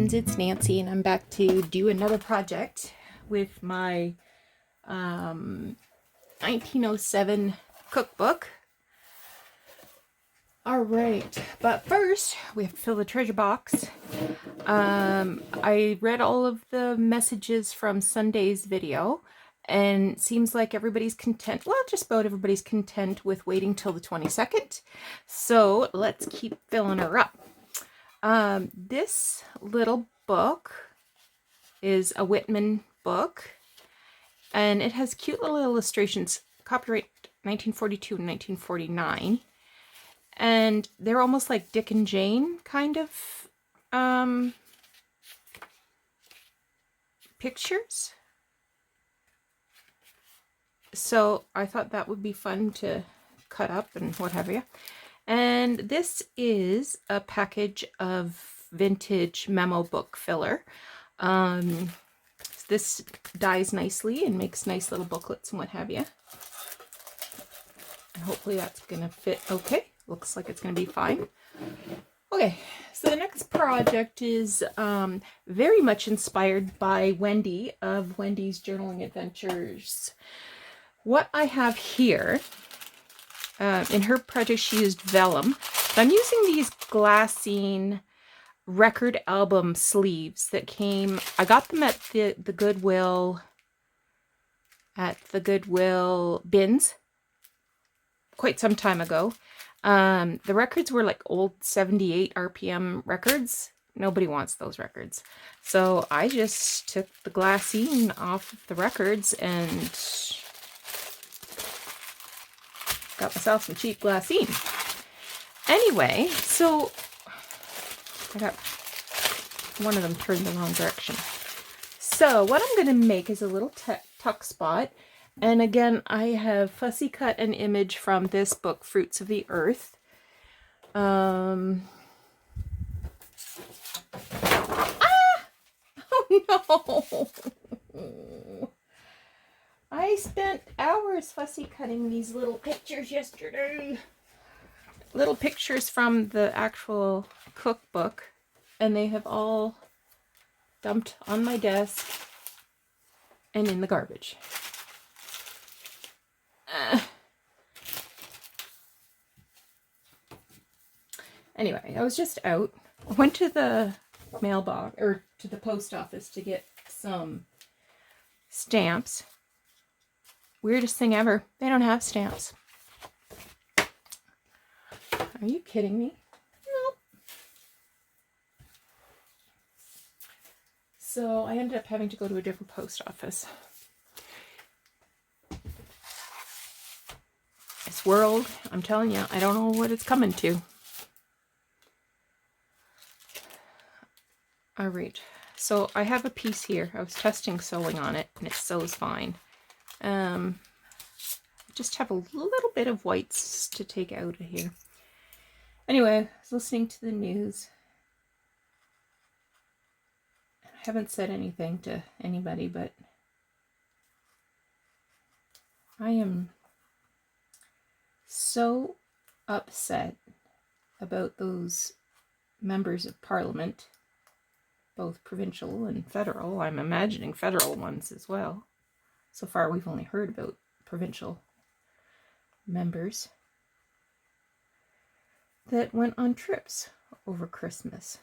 friends, it's Nancy, and I'm back to do another project with my 1907 cookbook. Alright, but first we have to fill the treasure box. I read all of the messages from Sunday's video, and it seems like everybody's content, well, just about everybody's content with waiting till the 22nd. So let's keep filling her up. This little book is a Whitman book, and it has cute little illustrations, copyright 1942 and 1949, and they're almost like Dick and Jane kind of pictures. So I thought that would be fun to cut up and what have you. And this is a package of vintage memo book filler. This dies nicely and makes nice little booklets and what have you. And hopefully that's going to fit okay. Looks like it's going to be fine. Okay, so the next project is very much inspired by Wendy of Wendy's Journaling Adventures. What I have here, in her project she used vellum. I'm using these Glassine record album sleeves that came, I got them at the Goodwill, bins quite some time ago. The records were like old 78 RPM records. Nobody wants those records. So I just took the Glassine off of the records and got myself some cheap Glassine. Anyway, so I got one of them turned the wrong direction. So what I'm going to make is a little tuck spot. And again, I have fussy cut an image from this book, Fruits of the Earth. Ah! Oh no! I spent hours fussy cutting these little pictures yesterday. Little pictures from the actual cookbook, and they have all dumped on my desk and in the garbage. Anyway, I was just out. I went to the mailbox, or to the post office, to get some stamps. Weirdest thing ever. They don't have stamps. Are you kidding me? Nope. So I ended up having to go to a different post office. This world, I'm telling you, I don't know what it's coming to. All right, so I have a piece here. I was testing sewing on it, and it sews fine. I just have a little bit of whites to take out of here. Anyway, I was listening to the news. I haven't said anything to anybody, but I am so upset about those members of Parliament, both provincial and federal. I'm imagining federal ones as well. So far we've only heard about provincial members that went on trips over Christmas.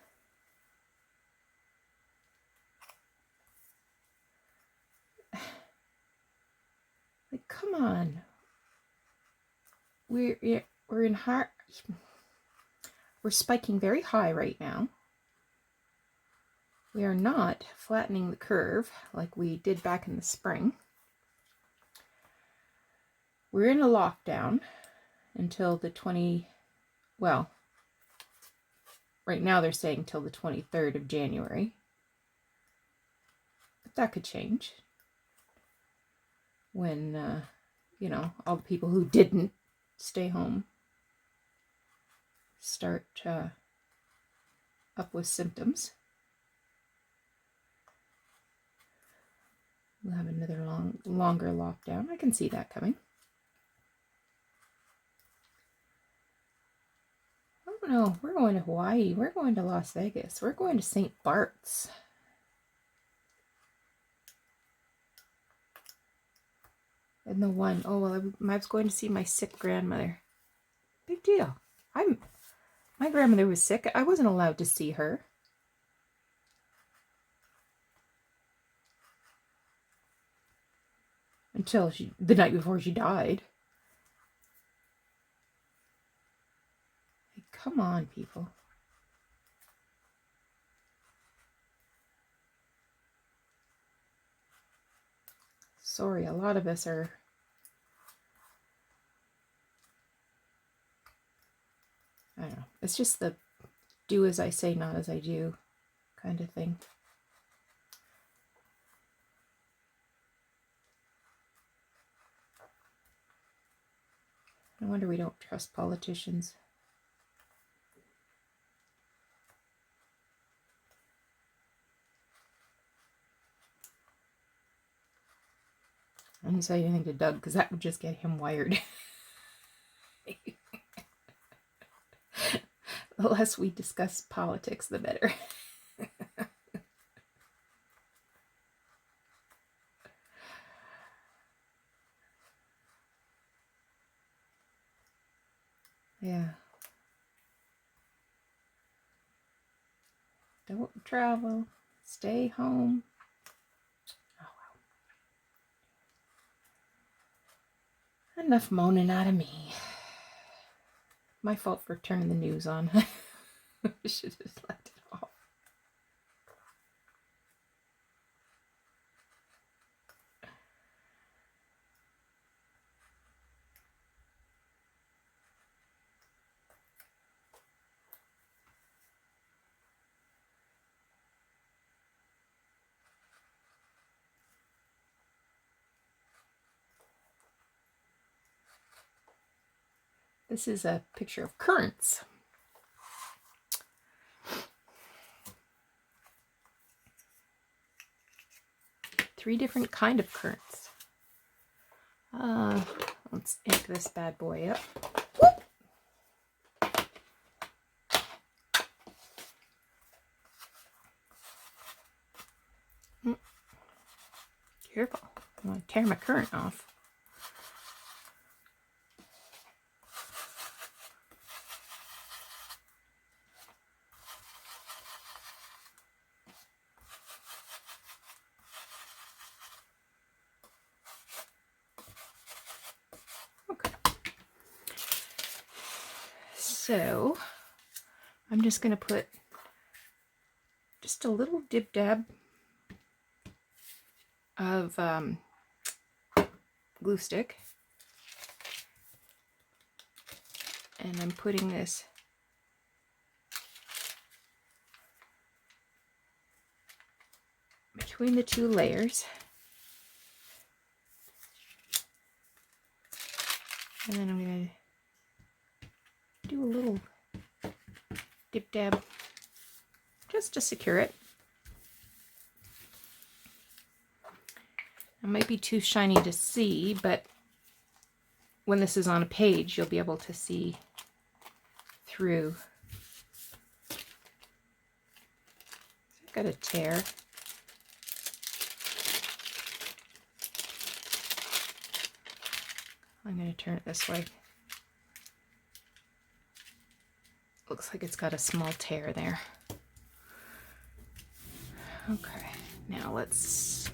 Like, come on. We're in high, we're spiking very high right now. We are not flattening the curve like we did back in the spring. We're in a lockdown until the well, right now they're saying till the 23rd of January. But that could change when, you know, all the people who didn't stay home start up with symptoms. We'll have another longer lockdown. I can see that coming. don't know. We're going to Hawaii. We're going to Las Vegas. We're going to St. Bart's. And the one, oh, well, I was going to see my sick grandmother. Big deal. My grandmother was sick. I wasn't allowed to see her. Until the night before she died. Like, come on, people. Sorry, a lot of us are... I don't know. It's just the do as I say, not as I do kind of thing. No wonder we don't trust politicians. I didn't say anything to Doug because that would just get him wired. The less we discuss politics, the better. Yeah. Don't travel. Stay home. Oh, well. Enough moaning out of me. My fault for turning the news on. I should have left it off. This is a picture of currants. Three different kind of currants. Let's ink this bad boy up. Careful, I want to tear my currant off. So I'm just going to put just a little dib-dab of glue stick, and I'm putting this between the two layers, and then I'm going to do a little dip dab just to secure it. It might be too shiny to see, but when this is on a page, you'll be able to see through. I've got a tear. I'm going to turn it this way. Looks like it's got a small tear there. Okay, now let's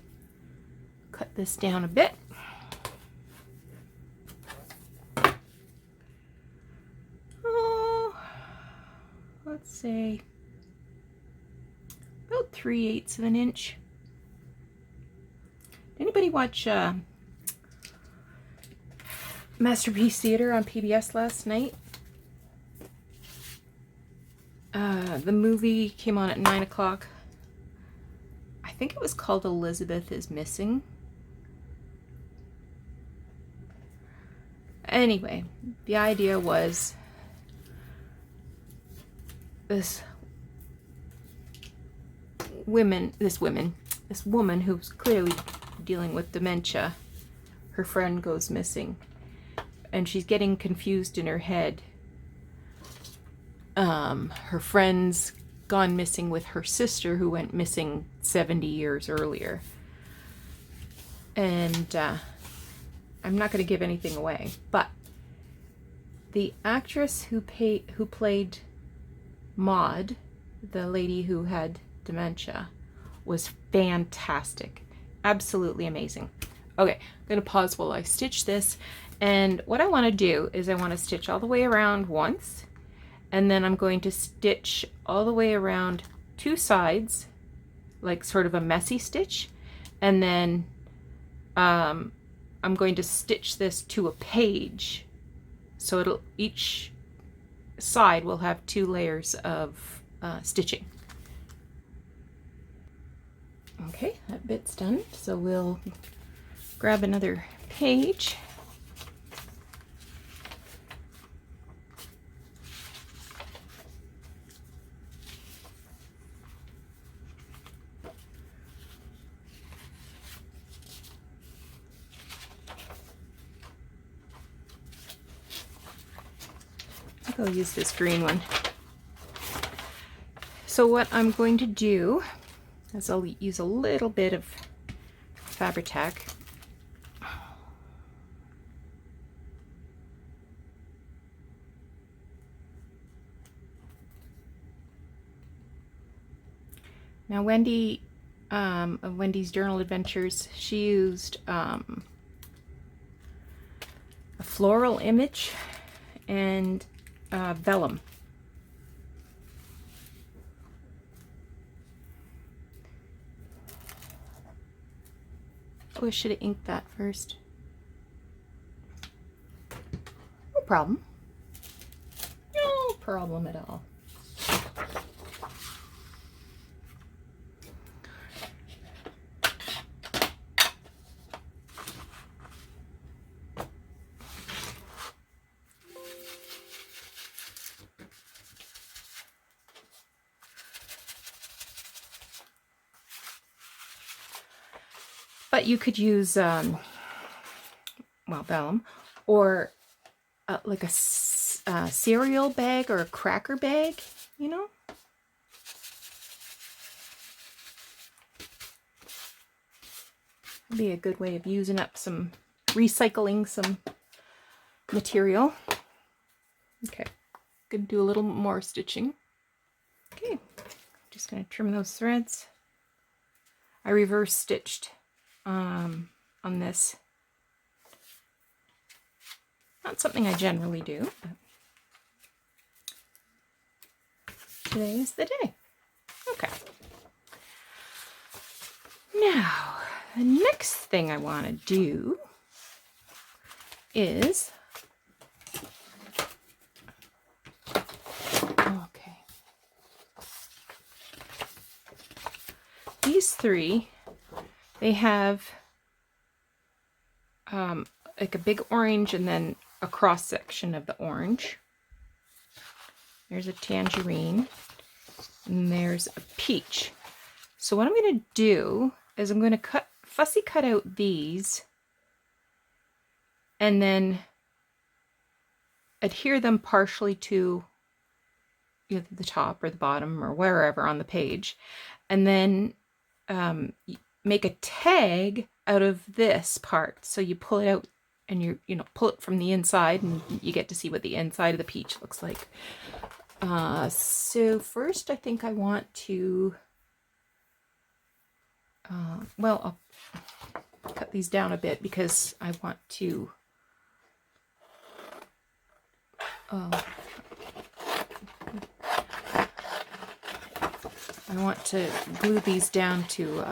cut this down a bit. Oh, let's say about 3/8 of an inch. Did anybody watch Masterpiece Theater on PBS last night? The movie came on at 9 o'clock. I think it was called Elizabeth is Missing. Anyway, the idea was this woman who's clearly dealing with dementia, her friend goes missing, and she's getting confused in her head her friend's gone missing with her sister, who went missing 70 years earlier. And I'm not going to give anything away, but the actress who played Maud, the lady who had dementia, was fantastic. Absolutely amazing. Okay, I'm going to pause while I stitch this. And what I want to do is I want to stitch all the way around once, and then I'm going to stitch all the way around two sides, like sort of a messy stitch. And then I'm going to stitch this to a page. So each side will have 2 layers of stitching. Okay, that bit's done. So we'll grab another page. I think I'll use this green one. So what I'm going to do is I'll use a little bit of Fabri-Tac. Now Wendy, of Wendy's Journal Adventures, she used a floral image and vellum. Oh, I should have inked that first. No problem. No problem at all. But you could use, well, vellum, or like a cereal bag or a cracker bag, you know? That'd be a good way of using up recycling some material. Okay, gonna do a little more stitching. Okay, just gonna trim those threads. I reverse stitched on this. Not something I generally do, but today is the day. Okay. Now, the next thing I want to do is, okay, these 3, they have like a big orange and then a cross section of the orange. There's a tangerine and there's a peach. So what I'm going to do is I'm going to fussy cut out these and then adhere them partially to either the top or the bottom or wherever on the page, and then make a tag out of this part. So you pull it out and you pull it from the inside and you get to see what the inside of the peach looks like. So first I think I want to, well, I'll cut these down a bit because I want to, glue these down to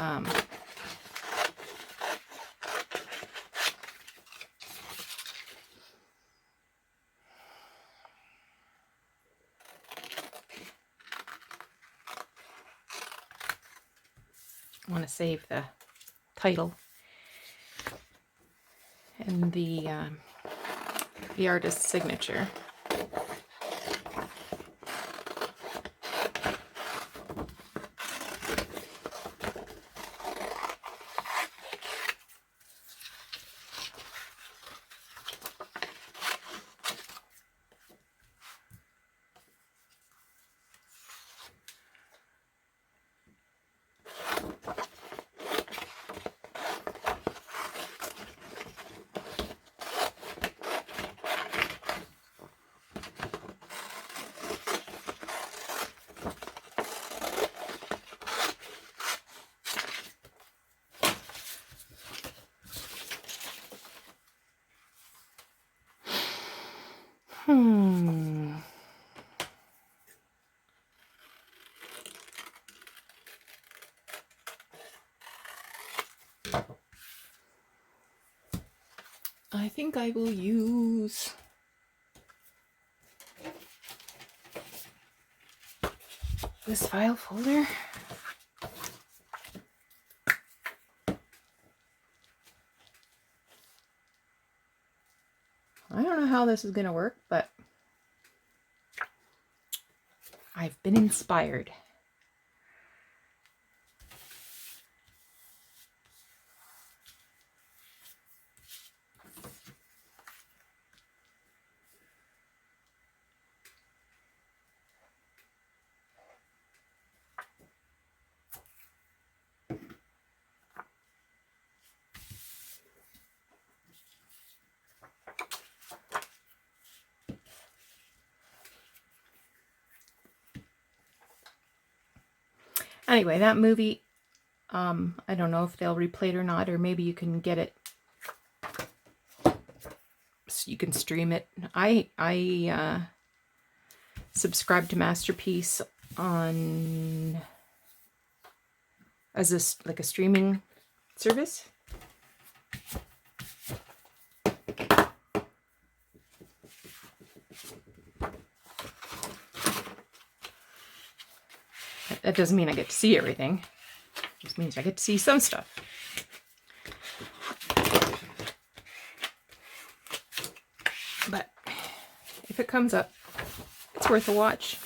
I want to save the title and the artist's signature. think I will use this file folder. I don't know how this is going to work, but I've been inspired. Anyway, that movie, I don't know if they'll replay it or not, or maybe you can get it, so you can stream it. I subscribe to Masterpiece on as like a streaming service. That doesn't mean I get to see everything. It just means I get to see some stuff. But if it comes up, it's worth a watch.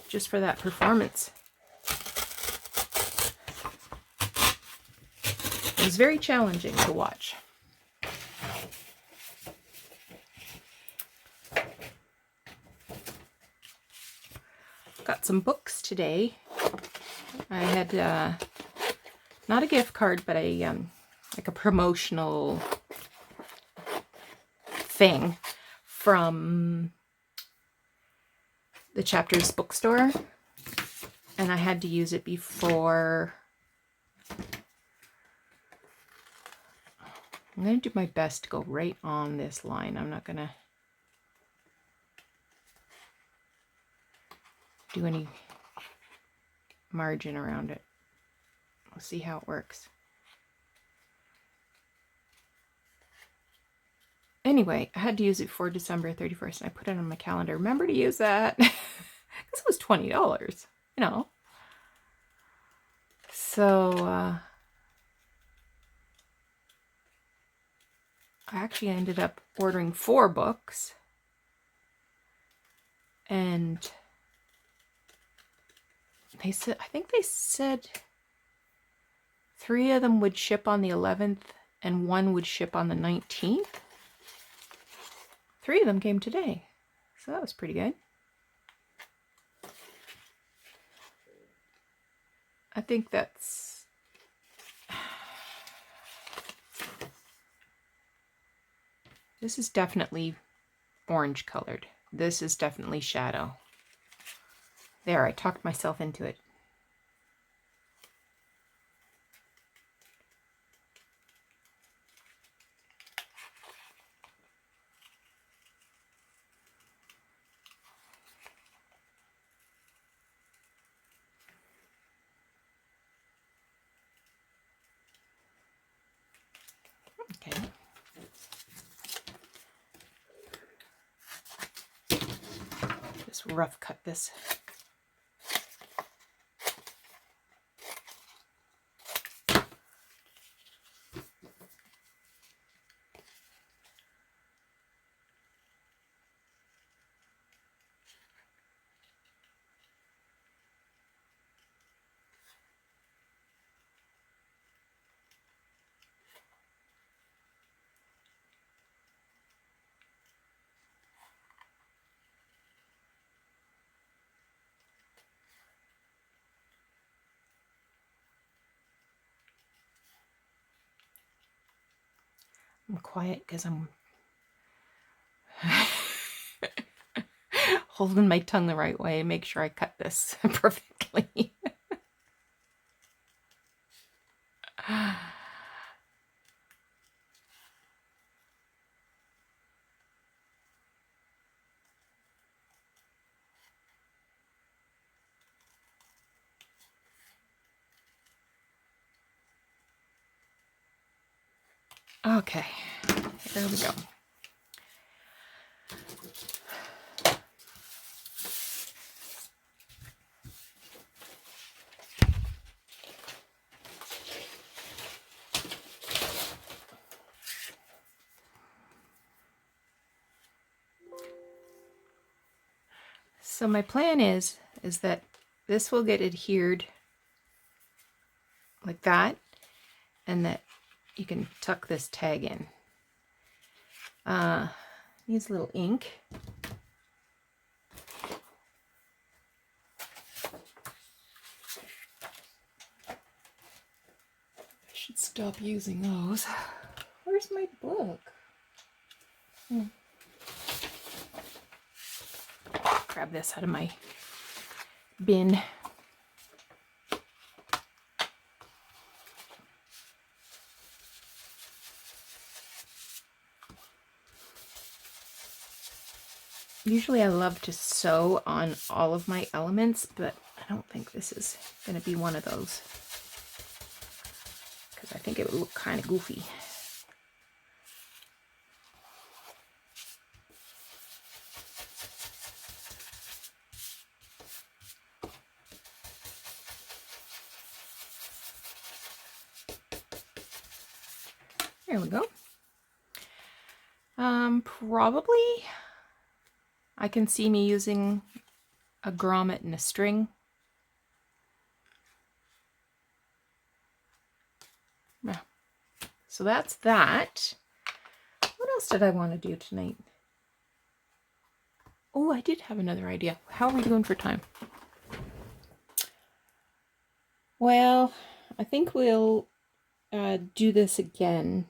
Just for that performance. It was very challenging to watch. Got some books today. I had not a gift card, but a like a promotional thing from the Chapters bookstore, and I had to use it before. I'm going to do my best to go right on this line. I'm not going to do any margin around it. We'll see how it works. Anyway, I had to use it for December 31st, and I put it on my calendar. Remember to use that. Because it was $20, you know. So, I actually ended up ordering 4 books. And they said, I think they said 3 of them would ship on the 11th and 1 would ship on the 19th. 3 of them came today, so that was pretty good. I think that's... This is definitely orange colored. This is definitely shadow. There, I talked myself into it. Okay. Just rough cut this. I'm quiet because I'm holding my tongue the right way, make sure I cut this perfectly. Okay. There we go. So my plan is that this will get adhered like that, and that you can tuck this tag in. Needs a little ink. I should stop using those. Where's my book? Grab this out of my bin. Usually I love to sew on all of my elements, but I don't think this is going to be one of those, because I think it would look kind of goofy. There we go. Probably I can see me using a grommet and a string. Yeah. So that's that. What else did I want to do tonight? Oh, I did have another idea. How are we doing for time? Well, I think we'll do this again.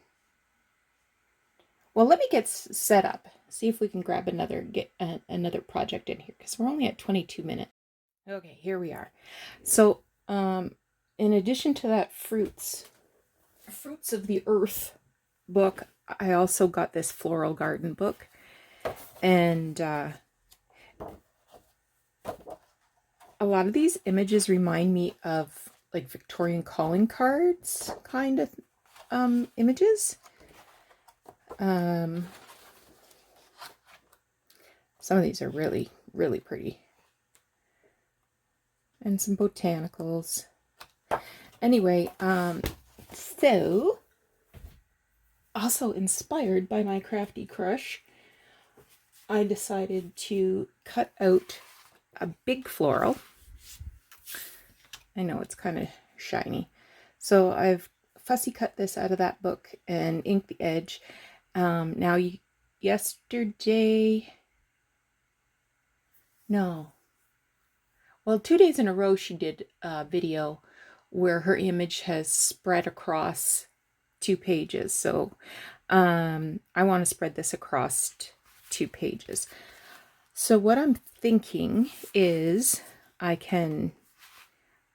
Well, let me get set up. See if we can grab another project in here, because we're only at 22 minutes. Okay, here we are. So, in addition to that Fruits of the Earth book, I also got this Floral Garden book, and a lot of these images remind me of like Victorian calling cards kind of images. Some of these are really, really pretty. And some botanicals. Anyway, so also inspired by my crafty crush, I decided to cut out a big floral. I know it's kind of shiny. So I've fussy cut this out of that book and inked the edge. Now yesterday, no. Well, 2 days in a row she did a video where her image has spread across 2 pages. So I want to spread this across 2 pages. So what I'm thinking is I can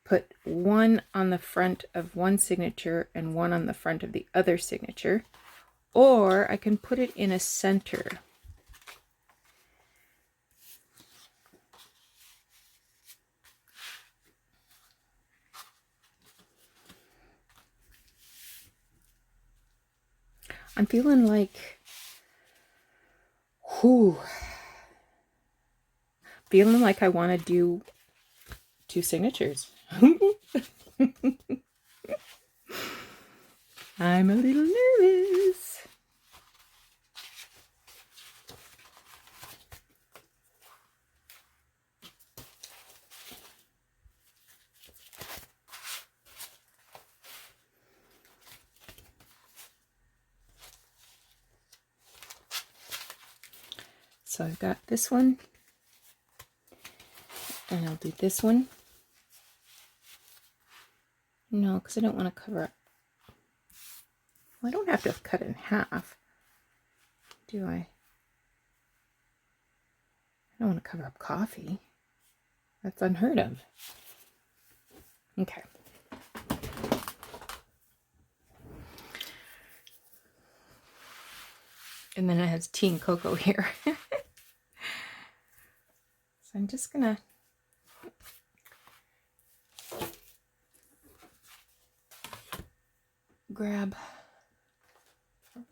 put one on the front of one signature and one on the front of the other signature, or I can put it in a center. I'm feeling like, feeling like I want to do 2 signatures. I'm a little nervous. So I've got this one, and I'll do this one. No, because I don't want to cover up. Well, I don't have to cut it in half, do I? I don't want to cover up coffee. That's unheard of. Okay. And then it has tea and cocoa here. So I'm just gonna grab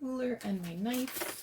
ruler and my knife.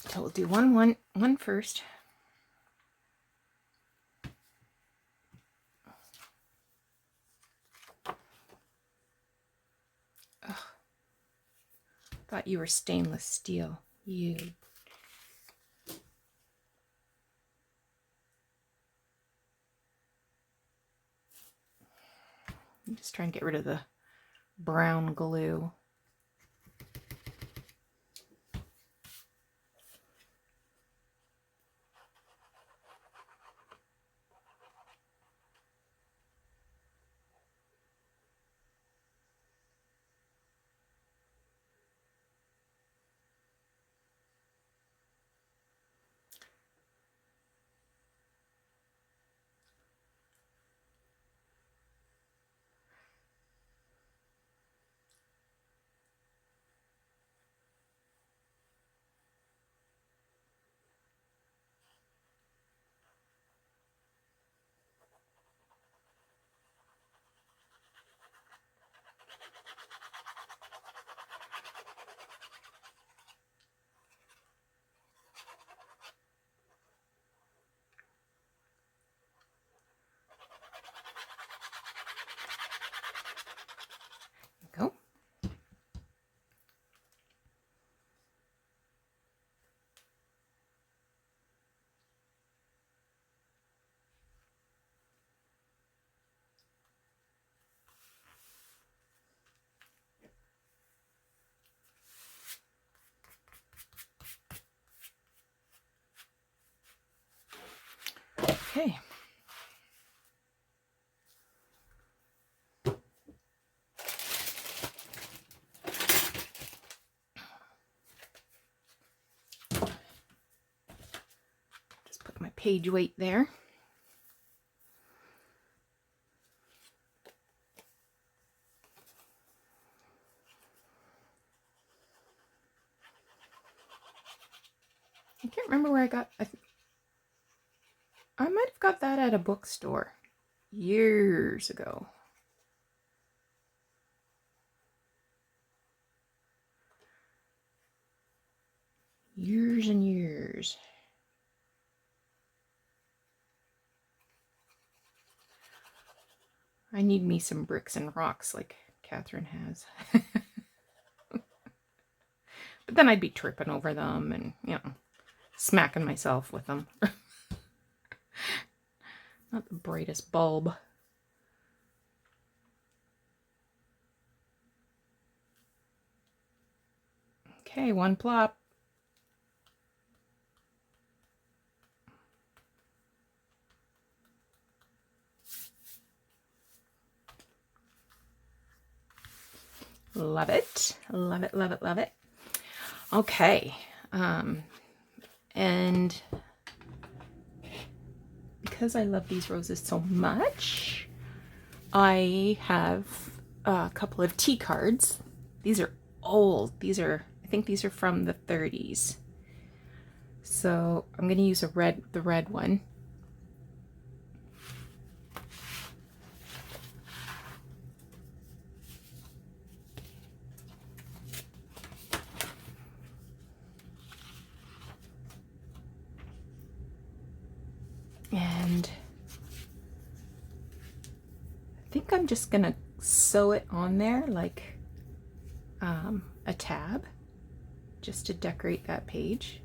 So we'll do one first. Ugh. Thought you were stainless steel. You. I'm just trying to get rid of the brown glue. Go. Okay. Just put my page weight there. I can't remember where I got. I might have got that at a bookstore years ago. Years and years. I need me some bricks and rocks like Catherine has. But then I'd be tripping over them and, you know, smacking myself with them. Not the brightest bulb. Okay, one plop. Love it. Love it, love it, love it. Okay. And because I love these roses so much, I have a couple of tea cards. These are old. I think these are from the 30s. So I'm going to use the red one. And I think I'm just going to sew it on there like a tab, just to decorate that page.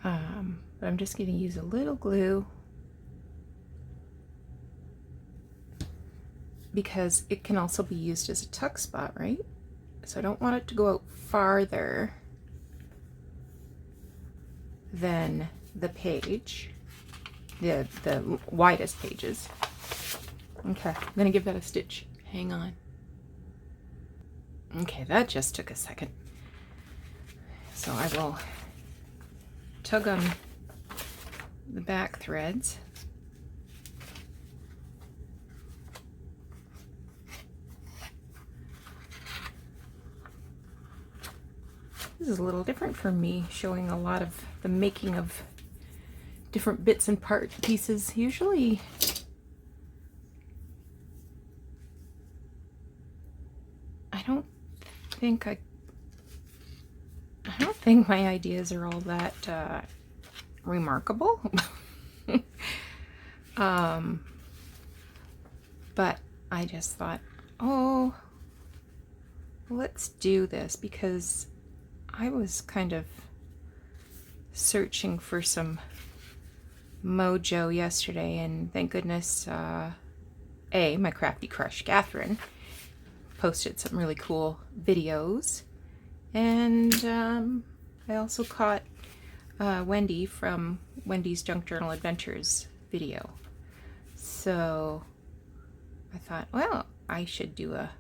But I'm just going to use a little glue because it can also be used as a tuck spot, right? So I don't want it to go out farther. than the page, the widest pages. Okay, I'm gonna give that a stitch. Hang on. Okay, that just took a second. So I will tug on the back threads. This is a little different for me, showing a lot of the making of different bits and pieces. Usually I don't think my ideas are all that remarkable. But I just thought, oh, let's do this, because I was kind of searching for some mojo yesterday, and thank goodness my crafty crush Catherine posted some really cool videos, and I also caught Wendy from Wendy's Junk Journal Adventures video. So I thought, well, I should do a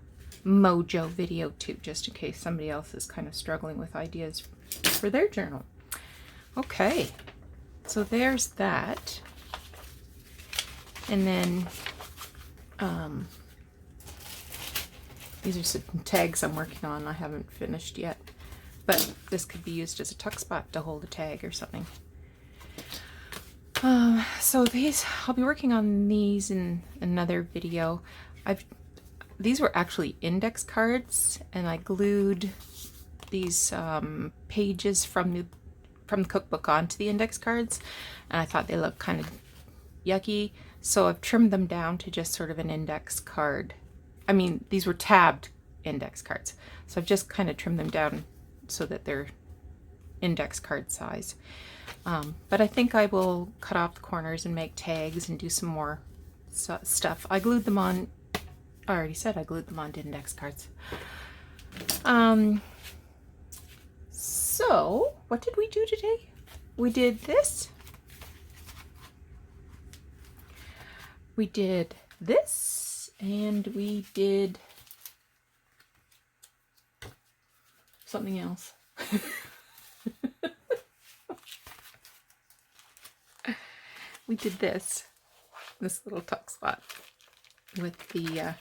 mojo video too, just in case somebody else is kind of struggling with ideas for their journal. Okay, so there's that. And then these are some tags I'm working on. I haven't finished yet, but this could be used as a tuck spot to hold a tag or something. So I'll be working on these in another video. These were actually index cards, and I glued these pages from the cookbook onto the index cards, and I thought they looked kind of yucky, so I've trimmed them down to just sort of an index card. I mean, these were tabbed index cards, so I've just kind of trimmed them down so that they're index card size. But I think I will cut off the corners and make tags and do some more stuff. I glued them on. I already said I glued them onto index cards. So what did we do today? We did this. We did this, and we did something else. We did this little tuck spot with the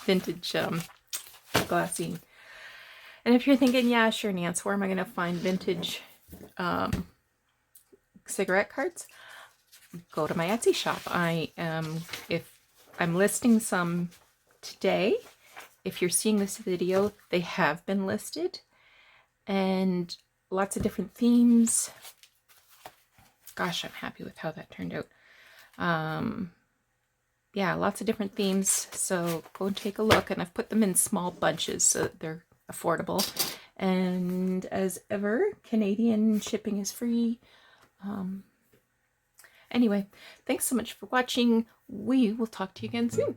vintage glassine. And if you're thinking, yeah, sure, Nance, where am I going to find vintage cigarette cards? Go to my Etsy shop. If I'm listing some today. If you're seeing this video, they have been listed, and lots of different themes. Gosh, I'm happy with how that turned out. Yeah, lots of different themes, so go and take a look. And I've put them in small bunches so that they're affordable. And as ever, Canadian shipping is free. Anyway, thanks so much for watching. We will talk to you again soon.